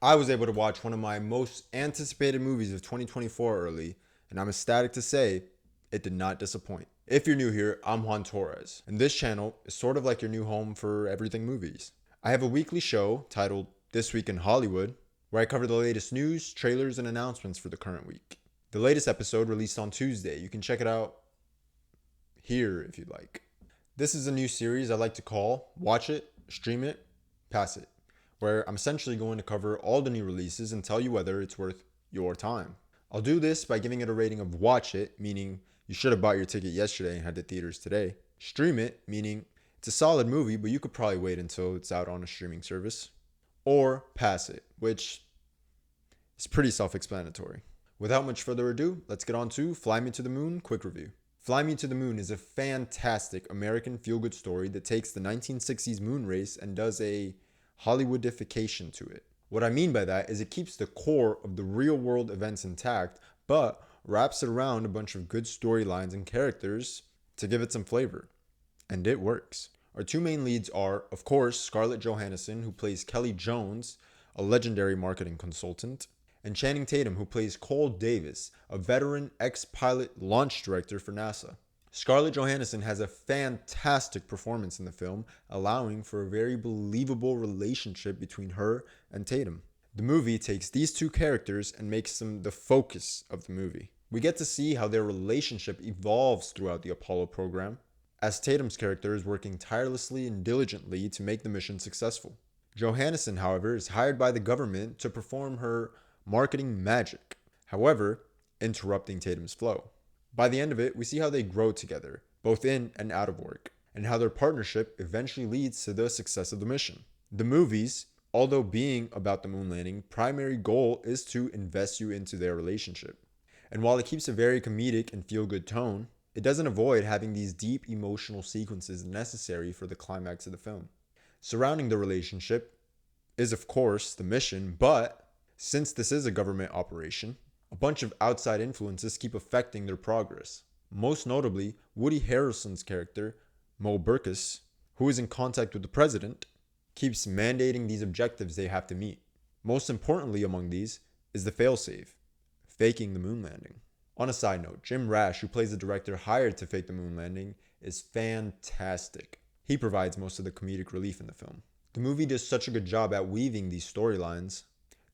I was able to watch one of my most anticipated movies of 2024 early, and I'm ecstatic to say it did not disappoint. If you're new here, I'm Juan Torres, and this channel is sort of like your new home for everything movies. I have a weekly show titled This Week in Hollywood, where I cover the latest news, trailers, and announcements for the current week. The latest episode released on Tuesday. You can check it out here if you'd like. This is a new series I like to call Watch It, Stream It, Pass It, where I'm essentially going to cover all the new releases and tell you whether it's worth your time. I'll do this by giving it a rating of Watch It, meaning you should have bought your ticket yesterday and had to theaters today. Stream It, meaning it's a solid movie, but you could probably wait until it's out on a streaming service. Or Pass It, which is pretty self-explanatory. Without much further ado, let's get on to Fly Me to the Moon quick review. Fly Me to the Moon is a fantastic American feel-good story that takes the 1960s moon race and does a Hollywoodification to it. What I mean by that is it keeps the core of the real-world events intact, but wraps it around a bunch of good storylines and characters to give it some flavor. And it works. Our two main leads are, of course, Scarlett Johansson, who plays Kelly Jones, a legendary marketing consultant, and Channing Tatum, who plays Cole Davis, a veteran ex-pilot launch director for NASA. Scarlett Johansson has a fantastic performance in the film, allowing for a very believable relationship between her and Tatum. The movie takes these two characters and makes them the focus of the movie. We get to see how their relationship evolves throughout the Apollo program, as Tatum's character is working tirelessly and diligently to make the mission successful. Johansson, however, is hired by the government to perform her marketing magic, however, interrupting Tatum's flow. By the end of it, we see how they grow together, both in and out of work, and how their partnership eventually leads to the success of the mission. The movies, although being about the moon landing, primary goal is to invest you into their relationship. And while it keeps a very comedic and feel-good tone, it doesn't avoid having these deep emotional sequences necessary for the climax of the film. Surrounding the relationship is, of course, the mission, but since this is a government operation, a bunch of outside influences keep affecting their progress. Most notably, Woody Harrelson's character, Mo Burkus, who is in contact with the president, keeps mandating these objectives they have to meet. Most importantly among these is the failsafe, faking the moon landing. On a side note, Jim Rash, who plays the director hired to fake the moon landing, is fantastic. He provides most of the comedic relief in the film. The movie does such a good job at weaving these storylines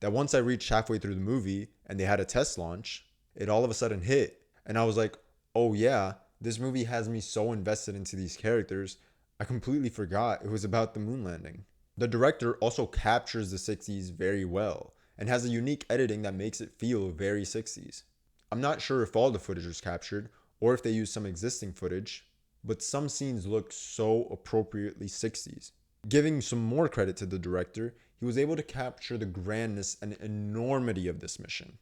that once I reached halfway through the movie and they had a test launch, it all of a sudden hit. And I was like, oh yeah, this movie has me so invested into these characters, I completely forgot it was about the moon landing. The director also captures the 60s very well and has a unique editing that makes it feel very 60s. I'm not sure if all the footage was captured or if they used some existing footage, but some scenes look so appropriately 60s. Giving some more credit to the director, he was able to capture the grandness and enormity of this mission.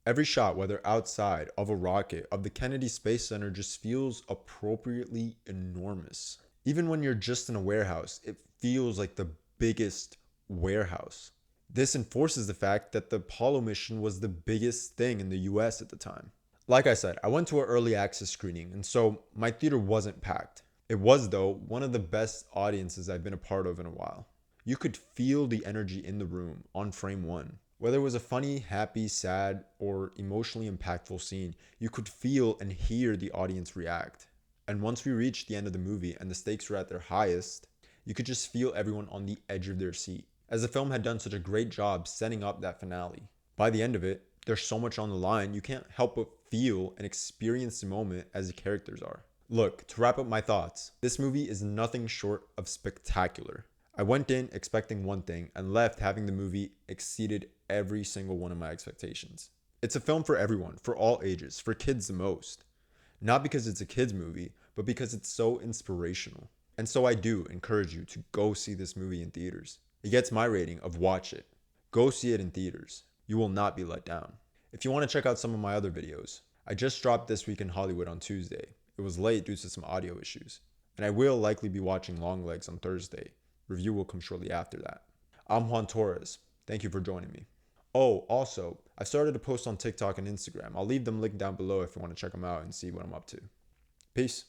Every shot, whether outside, of a rocket, of the Kennedy Space Center, just feels appropriately enormous. Even when you're just in a warehouse, it feels like the biggest warehouse. This enforces the fact that the Apollo mission was the biggest thing in the US at the time. Like I said, I went to an early access screening, and so my theater wasn't packed. It was, though, one of the best audiences I've been a part of in a while. You could feel the energy in the room on frame one. Whether it was a funny, happy, sad, or emotionally impactful scene, you could feel and hear the audience react. And once we reached the end of the movie and the stakes were at their highest, you could just feel everyone on the edge of their seat, as the film had done such a great job setting up that finale. By the end of it, there's so much on the line, you can't help but feel and experience the moment as the characters are. Look, to wrap up my thoughts, this movie is nothing short of spectacular. I went in expecting one thing and left having the movie exceeded every single one of my expectations. It's a film for everyone, for all ages, for kids the most. Not because it's a kids movie, but because it's so inspirational. And so I do encourage you to go see this movie in theaters. It gets my rating of watch it. Go see it in theaters. You will not be let down. If you want to check out some of my other videos, I just dropped This Week in Hollywood on Tuesday. It was late due to some audio issues. And I will likely be watching Longlegs on Thursday. Review will come shortly after that. I'm Juan Torres. Thank you for joining me. Oh, also, I've started to post on TikTok and Instagram. I'll leave them linked down below if you want to check them out and see what I'm up to. Peace.